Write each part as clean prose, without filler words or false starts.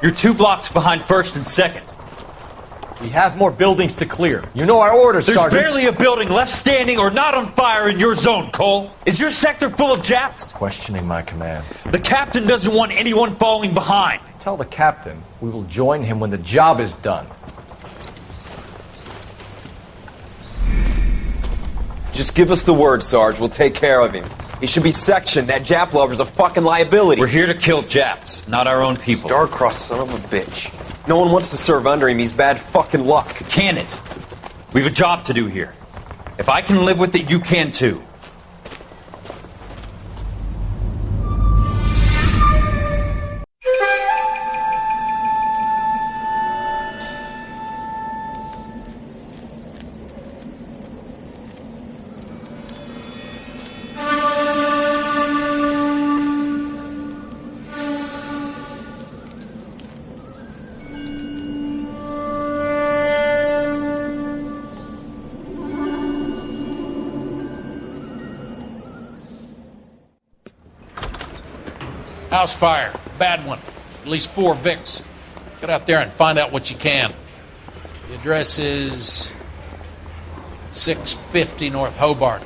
You're 2 blocks behind 1st and 2nd. We have more buildings to clear. You know our orders, There's Sergeant. barely a building left standing or not on fire in your zone, Cole. Is your sector full of Japs? Questioning my command. The captain doesn't want anyone falling behind. Tell the captain we will join him when the job is done. Just give us the word, Sarge. We'll take care of him. He should be sectioned. That Jap lover's a fucking liability. We're here to kill Japs, not our own people. Star-crossed son of a bitch. No one wants to serve under him. He's bad fucking luck. Can it? We have a job to do here. If I can live with it, you can too. House fire. Bad one. At least 4 Vicks. Get out there and find out what you can. The address is 650 North Hobart.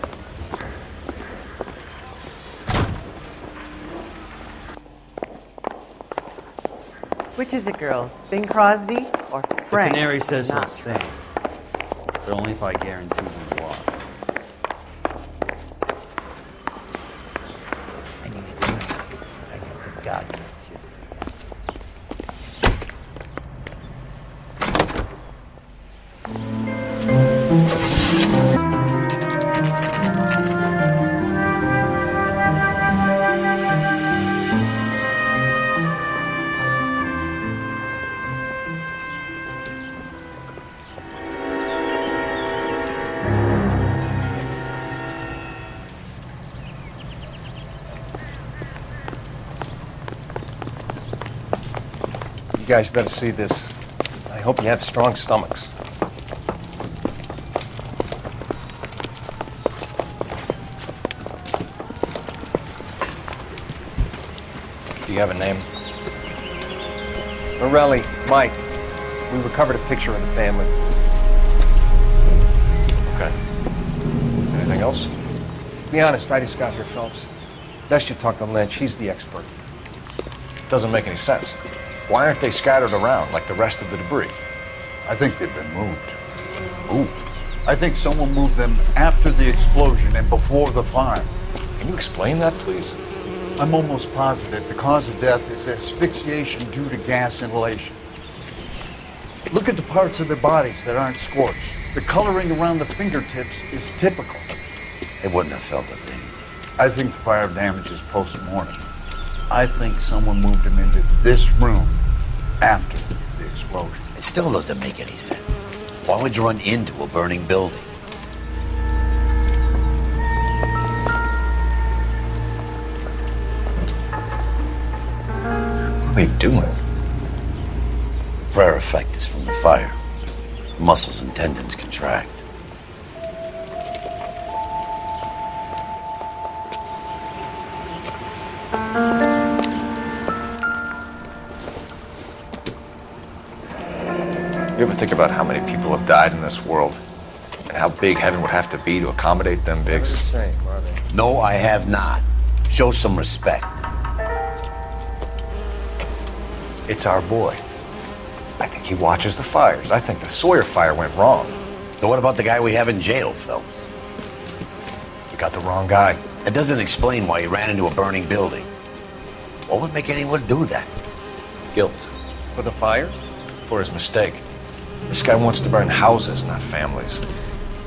Which is it, girls? Bing Crosby or Frank? The canary says he'll Sinatra? sing, but only if I guarantee he walk. I need a drink. I got the goddamn shit. You guys better see this. I hope you have strong stomachs. Do you have a name? Morelli, Mike. We recovered a picture of the family. Okay. Anything else? Be honest, I just got here, Phelps. Best you talk to Lynch. He's the expert. Doesn't make any sense. Why aren't they scattered around like the rest of the debris? I think they've been moved. Moved? I think someone moved them after the explosion and before the fire. Can you explain that, please? I'm almost positive the cause of death is asphyxiation due to gas inhalation. Look at the parts of their bodies that aren't scorched. The coloring around the fingertips is typical. They wouldn't have felt a thing. I think the fire damage is post-mortem. I think someone moved them into this room after the explosion. It still doesn't make any sense. Why would you run into a burning building? What are they doing? The prayer effect is from the fire. Muscles and tendons contract. You ever think about how many people have died in this world? And how big heaven would have to be to accommodate them What are bigs? you saying, Marvin? No, I have not. Show some respect. It's our boy. I think he watches the fires. I think the Sawyer fire went wrong. Now, what about the guy we have in jail, Phelps? You got the wrong guy. That doesn't explain why he ran into a burning building. What would make anyone do that? Guilt. For the fires? For his mistake. This guy wants to burn houses, not families.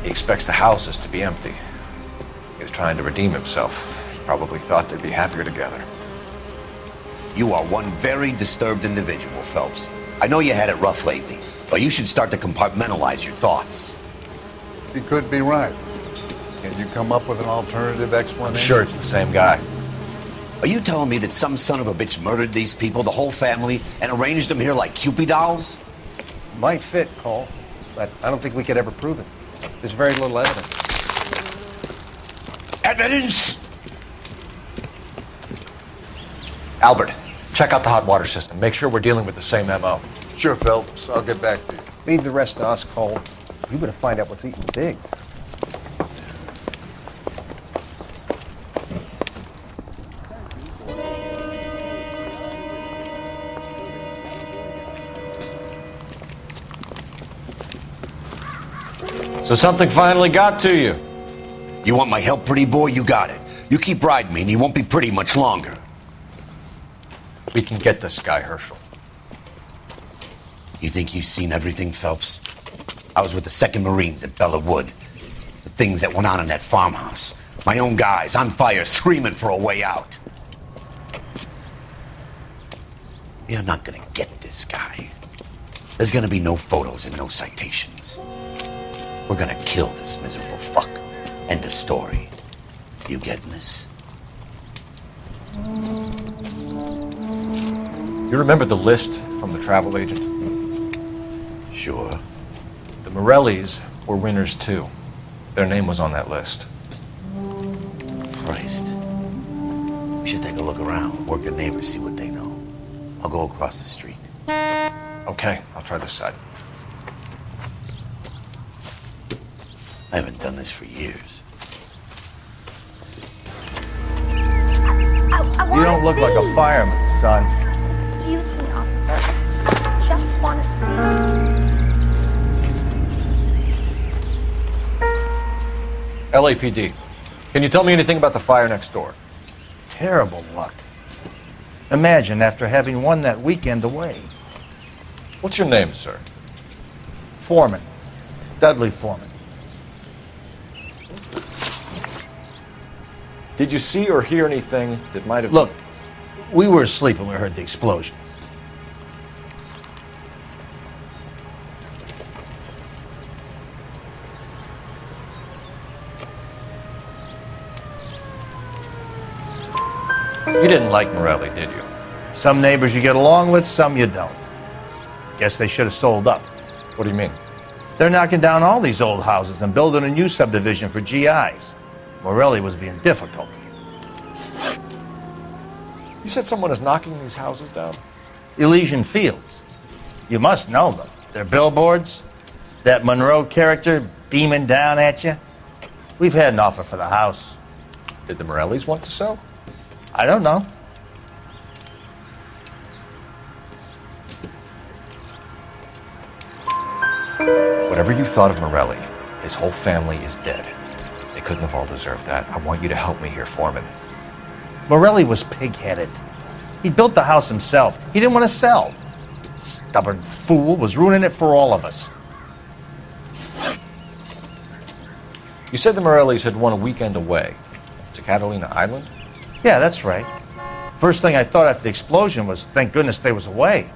He expects the houses to be empty. He was trying to redeem himself. He probably thought they'd be happier together. You are one very disturbed individual, Phelps. I know you had it rough lately, but you should start to compartmentalize your thoughts. You could be right. Can you come up with an alternative explanation? I'm sure it's the same guy. Are you telling me that some son of a bitch murdered these people, the whole family, and arranged them here like Cupid dolls? Might fit, Cole, but I don't think we could ever prove it. There's very little evidence. Evidence? Albert, Check out the hot water system. Make sure we're dealing with the same MO. Sure, Phelps. I'll get back to you. Leave the rest to us, Cole. You better find out what's eating big. So something finally got to you. You want my help, pretty boy? You got it. You keep riding me and you won't be pretty much longer. We can get this guy, Herschel. You think you've seen everything, Phelps? I was with the 2nd Marines at Bella Wood. The things that went on in that farmhouse. My own guys on fire, screaming for a way out. You're not gonna get this guy. There's gonna be no photos and no citations. We're gonna kill this miserable fuck. End of story. You getting this? You remember the list from the travel agent? Sure. The Morellis were winners too. Their name was on that list. Christ. We should take a look around, work the neighbors, see what they know. I'll go across the street. Okay, I'll try this side. I haven't done this for years. You don't look like a fireman, son. Excuse me, officer. Just want to see. LAPD. Can you tell me anything about the fire next door? Terrible luck. Imagine after having won that weekend away. What's your name, sir? Foreman. Dudley Foreman. Did you see or hear anything that might have... Look, we were asleep when we heard the explosion. You didn't like Morelli, did you? Some neighbors you get along with, some you don't. Guess they should have sold up. What do you mean? They're knocking down all these old houses and building a new subdivision for GIs. Morelli was being difficult. You said someone is knocking these houses down? Elysian Fields. You must know them. They're billboards. That Monroe character beaming down at you. We've had an offer for the house. Did the Morellis want to sell? I don't know. Whatever you thought of Morelli, his whole family is dead. They couldn't have all deserved that. I want you to help me here, Foreman. Morelli was pig-headed. He built the house himself. He didn't want to sell. Stubborn fool was ruining it for all of us. You said the Morellis had won a weekend away to Catalina Island? Yeah, that's right. First thing I thought after the explosion was, thank goodness they was away.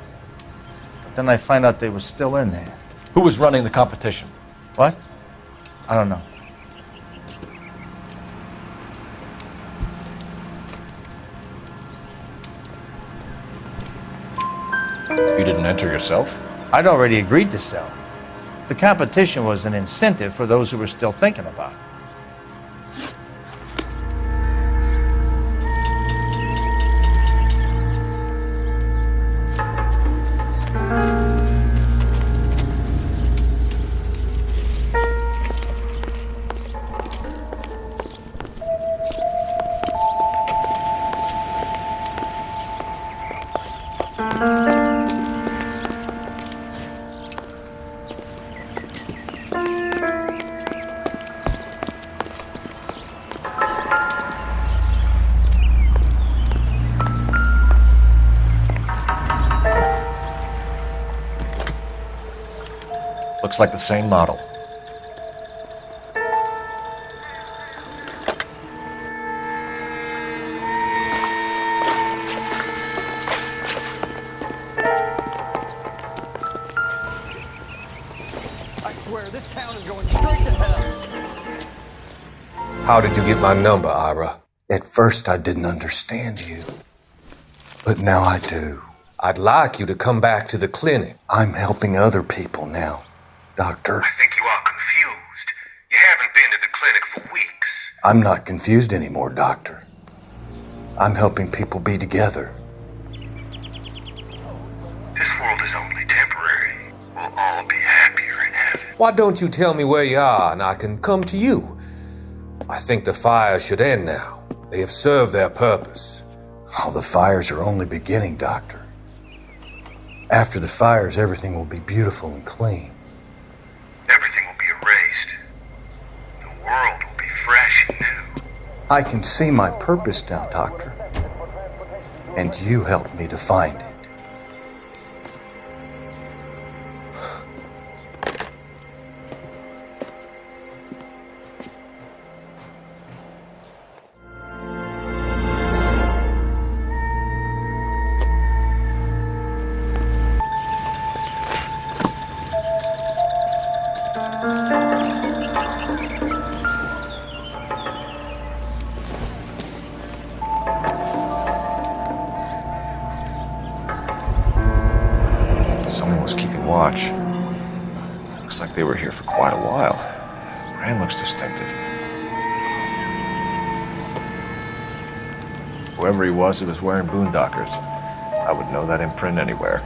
But then I find out they was still in there. Who was running the competition? What? I don't know. You didn't enter yourself? I'd already agreed to sell. The competition was an incentive for those who were still thinking about it. Looks like the same model. I swear, this town is going straight to hell. How did you get my number, Ira? At first, I didn't understand you. But now I do. I'd like you to come back to the clinic. I'm helping other people now, Doctor. I think you are confused. You haven't been to the clinic for weeks. I'm not confused anymore, Doctor. I'm helping people be together. Why don't you tell me where you are and I can come to you? I think the fires should end now. They have served their purpose. Oh, the fires are only beginning, Doctor. After the fires, everything will be beautiful and clean. Everything will be erased. The world will be fresh and new. I can see my purpose now, Doctor. And you helped me to find it. Someone was keeping watch. Looks like they were here for quite a while. Brand looks distinctive. Whoever he was wearing boondockers. I would know that imprint anywhere.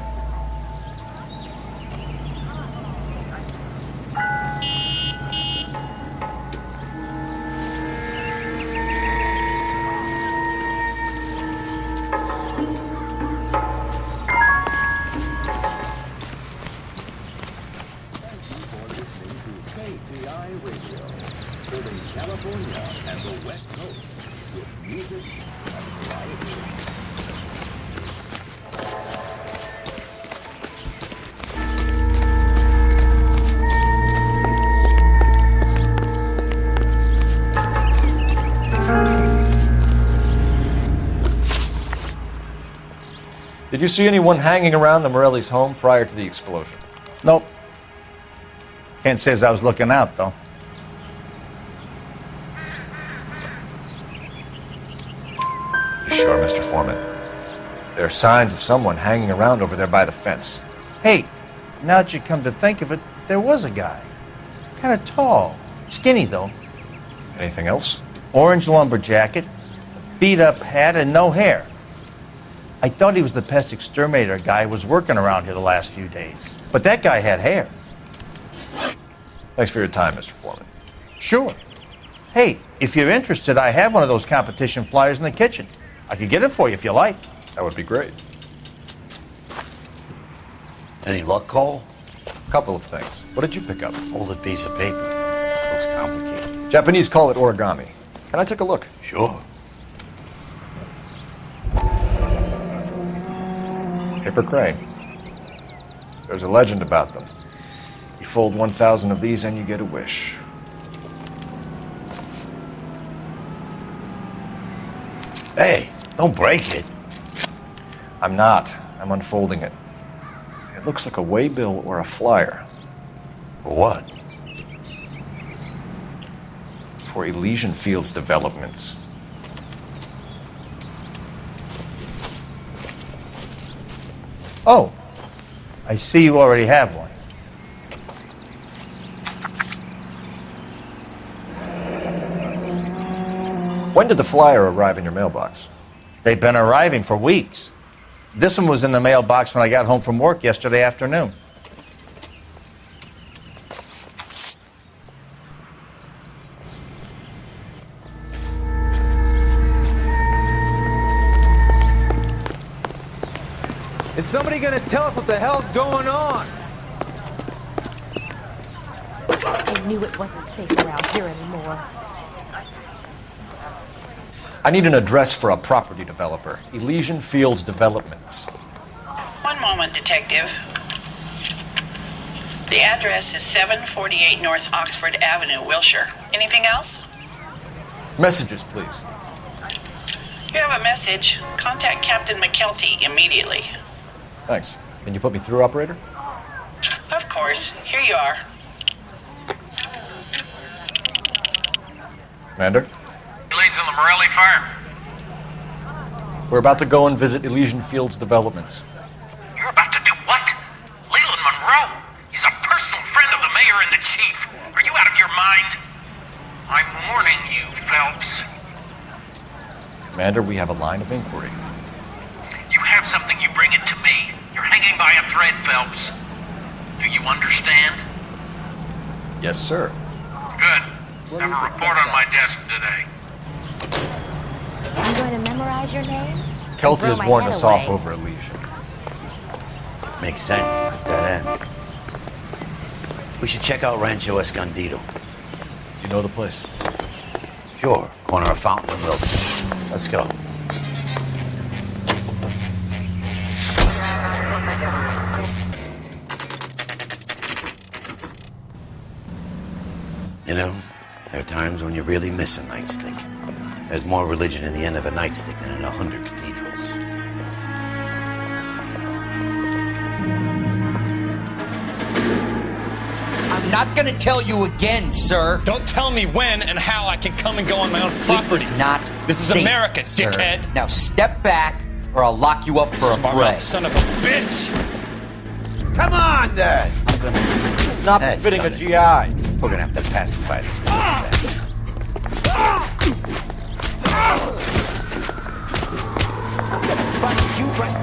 Did you see anyone hanging around the Morelli's home prior to the explosion? Nope. Can't say as I was looking out, though. You sure, Mr. Foreman? There are signs of someone hanging around over there by the fence. Hey, now that you come to think of it, there was a guy. Kind of tall. Skinny, though. Anything else? Orange lumber jacket, beat-up hat, and no hair. I thought he was the pest exterminator guy who was working around here the last few days. But that guy had hair. Thanks for your time, Mr. Foreman. Sure. Hey, if you're interested, I have one of those competition flyers in the kitchen. I could get it for you if you like. That would be great. Any luck, Cole? A couple of things. What did you pick up? Folded piece of paper. Looks complicated. Japanese call it origami. Can I take a look? Sure. Paper crane. There's a legend about them. You fold 1,000 of these and you get a wish. Hey, don't break it. I'm not. I'm unfolding it. It looks like a waybill or a flyer. For what? For Elysian Fields developments. Oh, I see you already have one. When did the flyer arrive in your mailbox? They've been arriving for weeks. This one was in the mailbox when I got home from work yesterday afternoon. Is somebody gonna tell us what the hell's going on? I knew it wasn't safe around here anymore. I need an address for a property developer. Elysian Fields Developments. One moment, Detective. The address is 748 North Oxford Avenue, Wilshire. Anything else? Messages, please. You have a message. Contact Captain McKelty immediately. Thanks. Can you put me through, operator? Of course. Here you are. Commander? Leads on the Morelli farm. We're about to go and visit Elysian Fields Developments. You're about to do what? Leland Monroe. He's a personal friend of the mayor and the chief. Are you out of your mind? I'm warning you, Phelps. Commander, we have a line of inquiry. You have something, you bring it to me. You're hanging by a thread, Phelps. Do you understand? Yes, sir. Good. Have a report on my desk today. I'm going to memorize your name. Kelty has warned us off away. over Elysian. Makes sense. It's a dead end. We should check out Rancho Escondido. You know the place? Sure. Corner of Fountain and Wilson. Let's go. You know, there are times when you really miss a nightstick. There's more religion in the end of a nightstick than in 100 cathedrals. I'm not gonna tell you again, sir. Don't tell me when and how I can come and go on my own property. It is not This is safe, America, sir. dickhead. Now step back, or I'll lock you up for a Smart bray. mouth son of a bitch! Come on, then! It's not befitting a GI. We're gonna have to pacify this place. I'm gonna bust you right.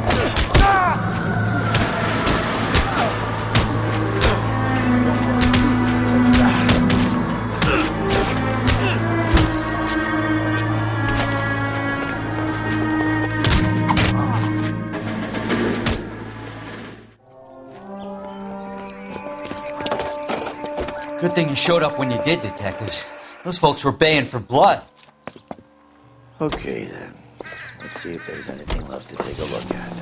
Good thing you showed up when you did, detectives. Those folks were baying for blood. Okay, then. Let's see if there's anything left to take a look at.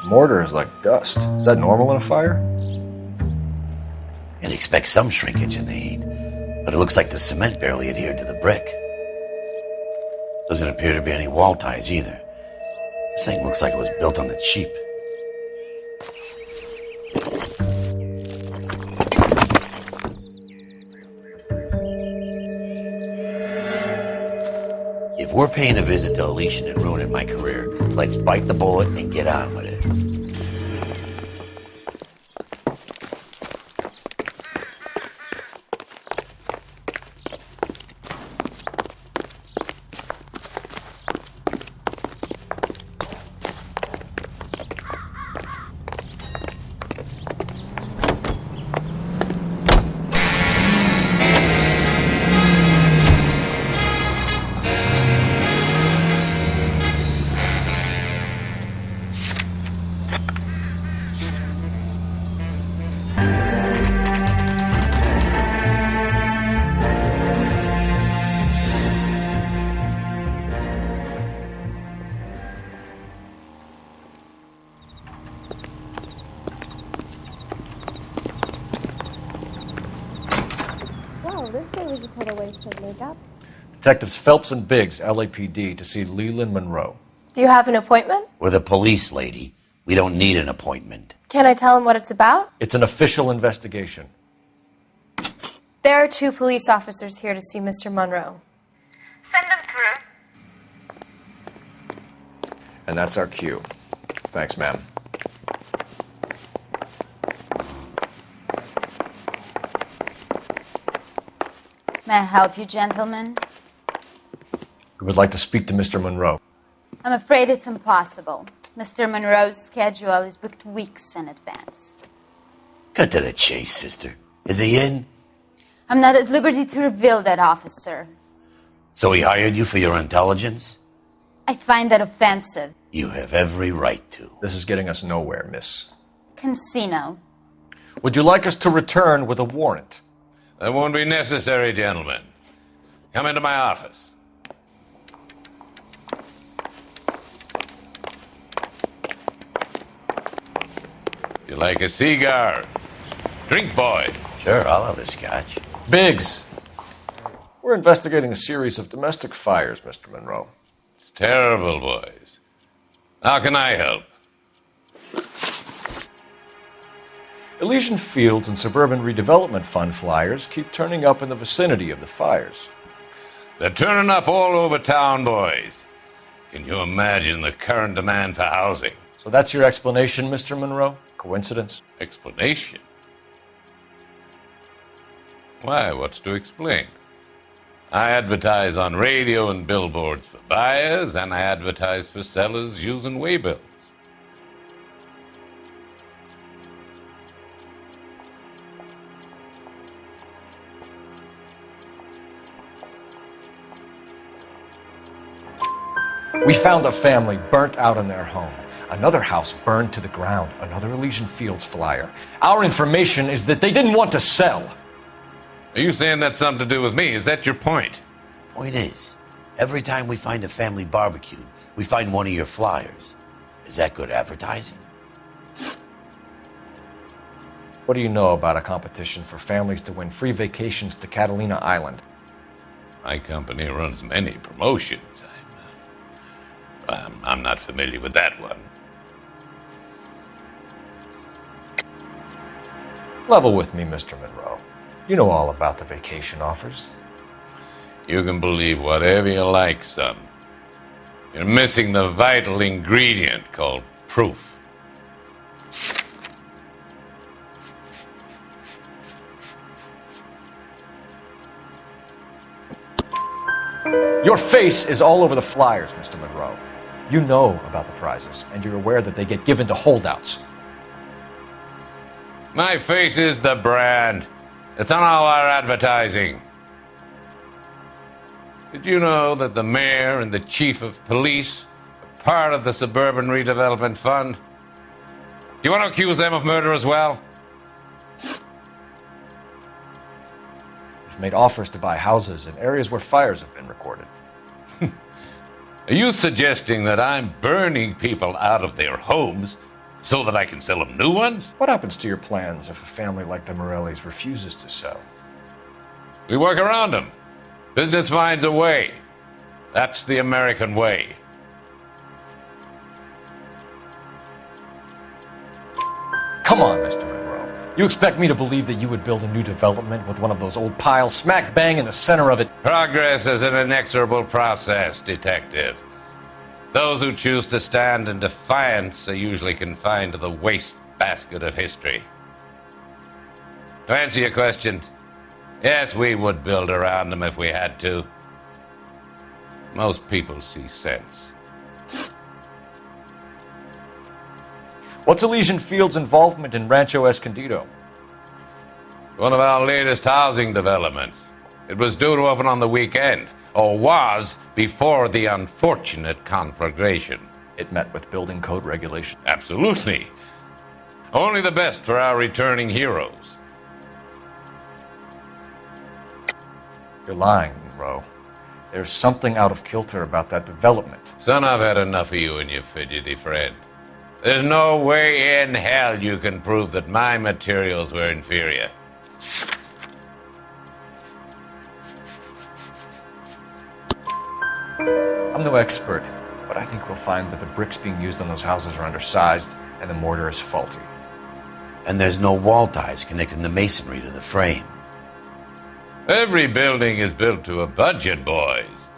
Mortar is like dust. Is that normal in a fire? You'd expect some shrinkage in the heat, but it looks like the cement barely adhered to the brick. Doesn't appear to be any wall ties either. This thing looks like it was built on the cheap. If we're paying a visit to Elysian and ruining my career, let's bite the bullet and get on with it. Makeup. Detectives Phelps and Biggs, LAPD, to see Leland Monroe. Do you have an appointment? We're the police, lady. We don't need an appointment. Can I tell him what it's about? It's an official investigation. There are 2 police officers here to see Mr. Monroe. Send them through. And that's our cue. Thanks, ma'am. May I help you, gentlemen? We would like to speak to Mr. Monroe. I'm afraid it's impossible. Mr. Monroe's schedule is booked weeks in advance. Cut to the chase, sister. Is he in? I'm not at liberty to reveal that, officer. So he hired you for your intelligence? I find that offensive. You have every right to. This is getting us nowhere, miss. Casino. Would you like us to return with a warrant? That won't be necessary, gentlemen. Come into my office. You like a cigar? Drink, boys. Sure, I'll have a scotch. Biggs, we're investigating a series of domestic fires, Mr. Monroe. It's terrible, boys. How can I help? Elysian Fields and Suburban Redevelopment Fund flyers keep turning up in the vicinity of the fires. They're turning up all over town, boys. Can you imagine the current demand for housing? So that's your explanation, Mr. Monroe? Coincidence? Explanation? Why, what's to explain? I advertise on radio and billboards for buyers, and I advertise for sellers using waybills. We found a family burnt out in their home. Another house burned to the ground. Another Elysian Fields flyer. Our information is that they didn't want to sell. Are you saying that's something to do with me? Is that your point? Point is, every time we find a family barbecued, we find one of your flyers. Is that good advertising? What do you know about a competition for families to win free vacations to Catalina Island? My company runs many promotions. I'm not familiar with that one. Level with me, Mr. Monroe. You know all about the vacation offers. You can believe whatever you like, son. You're missing the vital ingredient called proof. Your face is all over the flyers, Mr. Monroe. You know about the prizes, and you're aware that they get given to holdouts. My face is the brand. It's on all our advertising. Did you know that the mayor and the chief of police are part of the Suburban Redevelopment Fund? Do you want to accuse them of murder as well? You've made offers to buy houses in areas where fires have been recorded. Are you suggesting that I'm burning people out of their homes so that I can sell them new ones? What happens to your plans if a family like the Morellis refuses to sell? We work around them. Business finds a way. That's the American way. Come on, Mr. Monroe. You expect me to believe that you would build a new development with one of those old piles smack bang in the center of it? Progress is an inexorable process, detective. Those who choose to stand in defiance are usually confined to the wastebasket of history. To answer your question, yes, we would build around them if we had to. Most people see sense. What's Elysian Fields' involvement in Rancho Escondido? One of our latest housing developments. It was due to open on the weekend, or was before the unfortunate conflagration. It met with building code regulations. Absolutely. Only the best for our returning heroes. You're lying, Monroe. There's something out of kilter about that development. Son, I've had enough of you and your fidgety friend. There's no way in hell you can prove that my materials were inferior. I'm no expert, but I think we'll find that the bricks being used on those houses are undersized and the mortar is faulty. And there's no wall ties connecting the masonry to the frame. Every building is built to a budget, boys.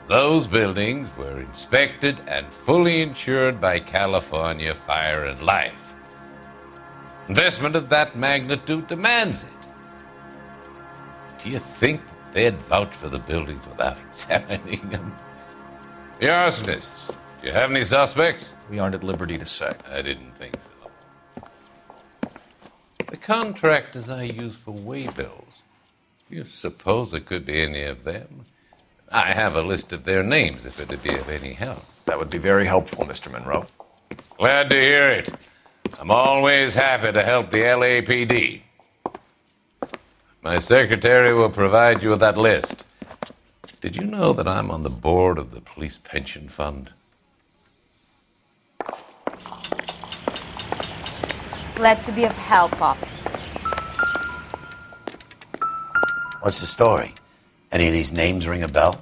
Those buildings were inspected and fully insured by California Fire and Life. Investment of that magnitude demands it. Do you think that they'd vouch for the buildings without examining them? The arsonists, do you have any suspects? We aren't at liberty to say. I didn't think so. The contractors I use for waybills, do you suppose it could be any of them? I have a list of their names if it'd be of any help. That would be very helpful, Mr. Monroe. Glad to hear it. I'm always happy to help the LAPD. My secretary will provide you with that list. Did you know that I'm on the board of the police pension fund? Glad to be of help, officers. What's the story? Any of these names ring a bell?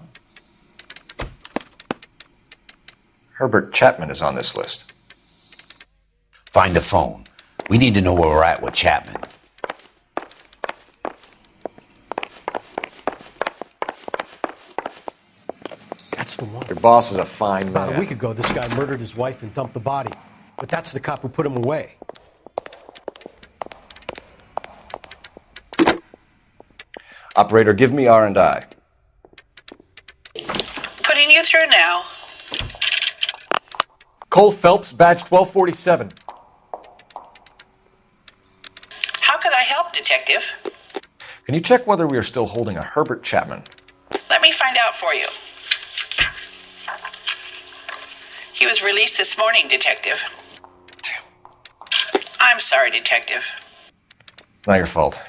Herbert Chapman is on this list. Find the phone. We need to know where we're at with Chapman. That's the one. Your boss is a fine man. About a week ago, this guy murdered his wife and dumped the body. But that's the cop who put him away. Operator, give me R&I. Putting you through now. Cole Phelps, badge 1247. How could I help, Detective? Can you check whether we are still holding a Herbert Chapman? Let me find out for you. He was released this morning, Detective. I'm sorry, Detective. It's not your fault.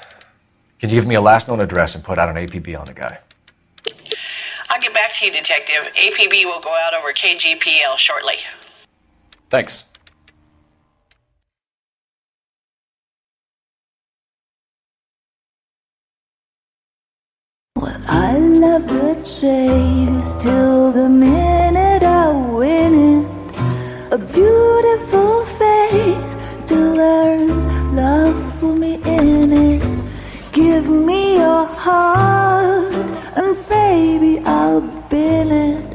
Can you give me a last known address and put out an APB on the guy? I'll get back to you, Detective. APB will go out over KGPL shortly. Thanks. Well, I love the chase till the minute I win it. A beautiful face till there's love for me in it. Give me your heart and baby I'll bill it.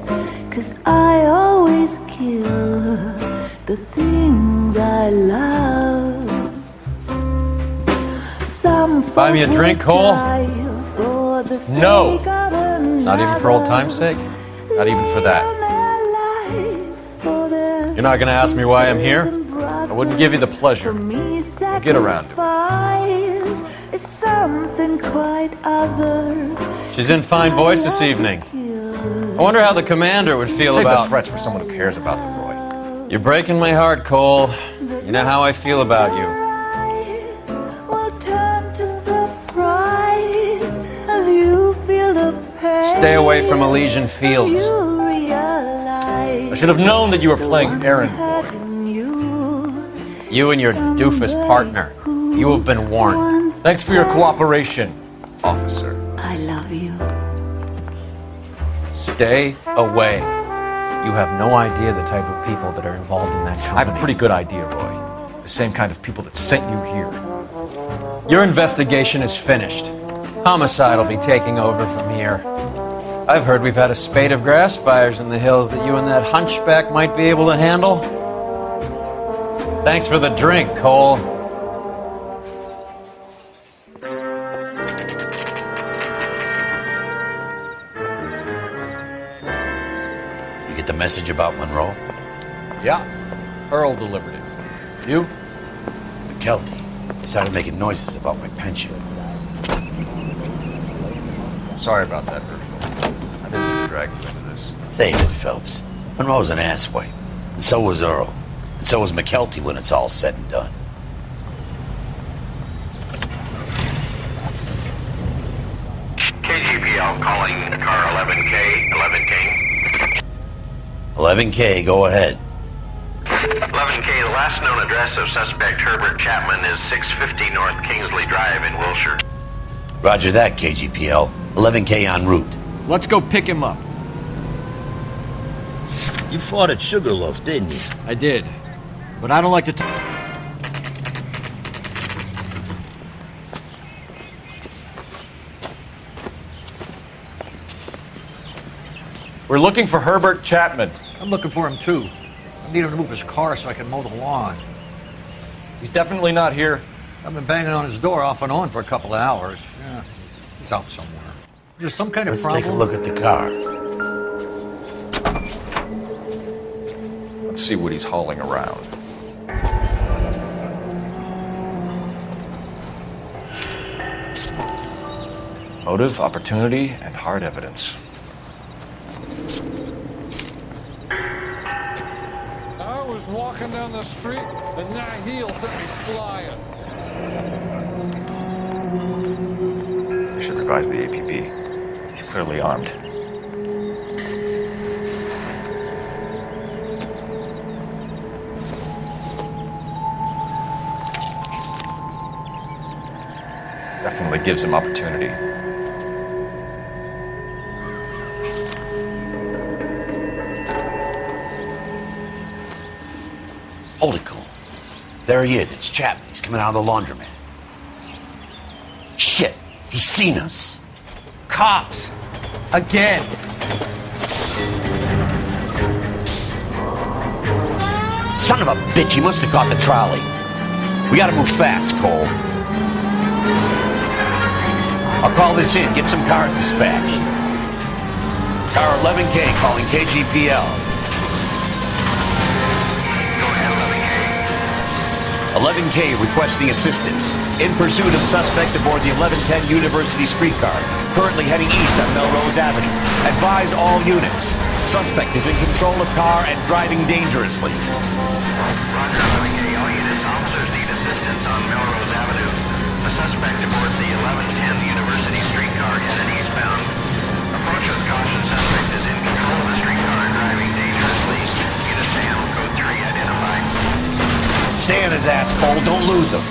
'Cause I always kill the things I love. Some Buy me a drink, Cole? No. Not even for old time's sake? Not even for that. You're not gonna ask me why I'm here? I wouldn't give you the pleasure. We'll get around to it. Is something quite other. She's in fine voice this evening. I wonder how the commander would feel Save about... the threats for someone who cares about them, Roy. You're breaking my heart, Cole. You know how I feel about you. Will turn to surprise as you feel the pain. Stay away from Elysian Fields. I should have known that you were playing errand boy. You and your doofus partner. You have been warned. Thanks for your cooperation, officer. I love you. Stay away. You have no idea the type of people that are involved in that company. I have a pretty good idea, Roy. The same kind of people that sent you here. Your investigation is finished. Homicide will be taking over from here. I've heard we've had a spate of grass fires in the hills that you and that hunchback might be able to handle. Thanks for the drink, Cole. You get the message about Monroe? Yeah. Earl delivered it. You? McKelty. He started making noises about my pension. Sorry about that, Virgil. I didn't mean to drag you into this. Save it, Phelps. Monroe's an asswipe. And so was Earl. And so was McKelty when it's all said and done. KGPL calling car 11K, 11K. 11K, go ahead. 11K, the last known address of suspect Herbert Chapman is 650 North Kingsley Drive in Wilshire. Roger that, KGPL. 11K en route. Let's go pick him up. You fought at Sugarloaf, didn't you? I did. But I don't like to talk. We're looking for Herbert Chapman. I'm looking for him too. I need him to move his car so I can mow the lawn. He's definitely not here. I've been banging on his door off and on for a couple of hours. Yeah, he's out somewhere. There's some kind of Let's problem. take a look at the car. Let's see what he's hauling around. Motive, opportunity, and hard evidence. I was walking down the street and that heel sent me flying. We should revise the APB. He's clearly armed. Definitely gives him opportunity. Hold it, Cole. There he is. It's Chapman. He's coming out of the laundromat. Shit. He's seen us. Cops! Again! Son of a bitch. He must have caught the trolley. We gotta move fast, Cole. I'll call this in. Get some cars dispatched. Car 11K calling KGPL. 11K requesting assistance. In pursuit of suspect aboard the 1110 University streetcar, currently heading east on Melrose Avenue. Advise all units. Suspect is in control of car and driving dangerously. Roger, 11K. All units, officers need assistance on Melrose Avenue. A suspect aboard the 1110 University streetcar headed eastbound. Approach with caution. Suspect is in control of the streetcar and driving dangerously. Unit SAM, code 3 identified. Stay on his ass, Cole. Don't lose him.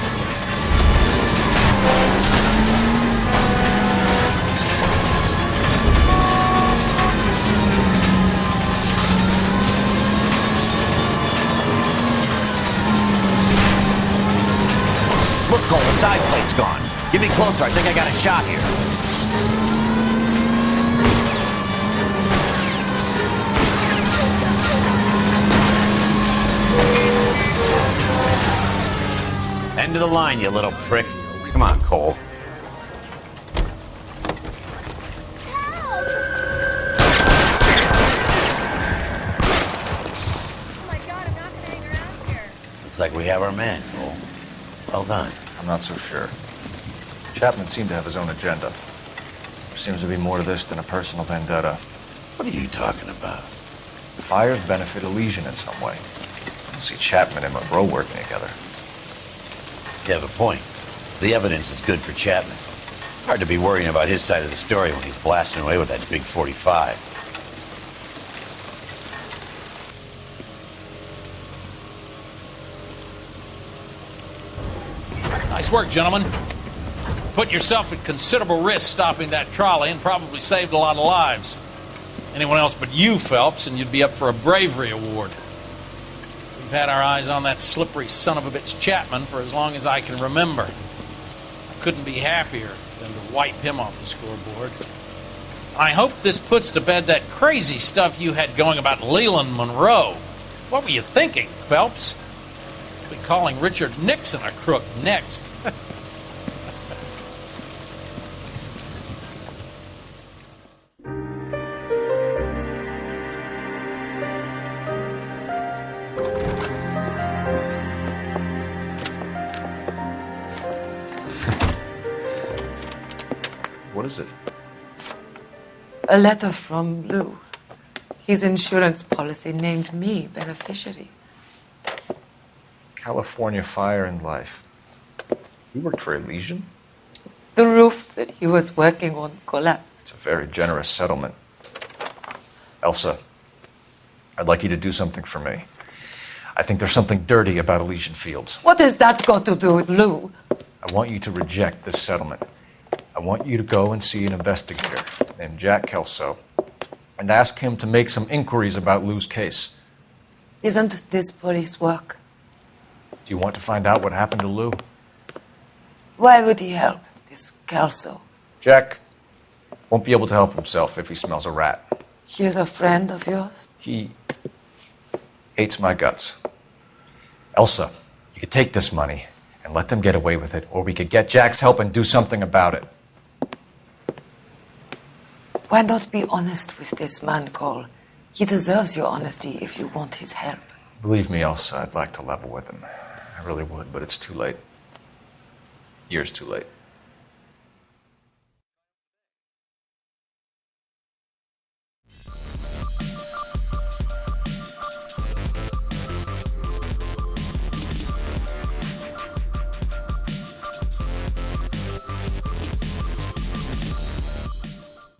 Look, Cole, the side plate's gone. Get me closer. I think I got a shot here. End of the line, you little prick. Come on, Cole. Oh my God, I'm not going to hang around here. Looks like we have our man, Cole. Well done. I'm not so sure. Chapman seemed to have his own agenda. There seems to be more to this than a personal vendetta. What are you talking about? The fires benefit Elysian in some way. I don't see Chapman and Monroe working together. You have a point. The evidence is good for Chapman. Hard to be worrying about his side of the story when he's blasting away with that big 45. Nice work, gentlemen. Put yourself at considerable risk stopping that trolley and probably saved a lot of lives. Anyone else but you, Phelps, and you'd be up for a bravery award. We've had our eyes on that slippery son of a bitch Chapman for as long as I can remember. I couldn't be happier than to wipe him off the scoreboard. I hope this puts to bed that crazy stuff you had going about Leland Monroe. What were you thinking, Phelps? We'll be calling Richard Nixon a crook next. What is it? A letter from Lou. His insurance policy named me beneficiary. California Fire and Life. You worked for Elysian? The roof that he was working on collapsed. It's a very generous settlement. Elsa, I'd like you to do something for me. I think there's something dirty about Elysian Fields. What has that got to do with Lou? I want you to reject this settlement. I want you to go and see an investigator named Jack Kelso and ask him to make some inquiries about Lou's case. Isn't this police work? Do you want to find out what happened to Lou? Why would he help, this Kelso? Jack won't be able to help himself if he smells a rat. He is a friend of yours? He hates my guts. Elsa, you could take this money and let them get away with it, or we could get Jack's help and do something about it. Why not be honest with this man, Cole? He deserves your honesty if you want his help. Believe me, Elsa, I'd like to level with him. I really would, but it's too late. Years too late.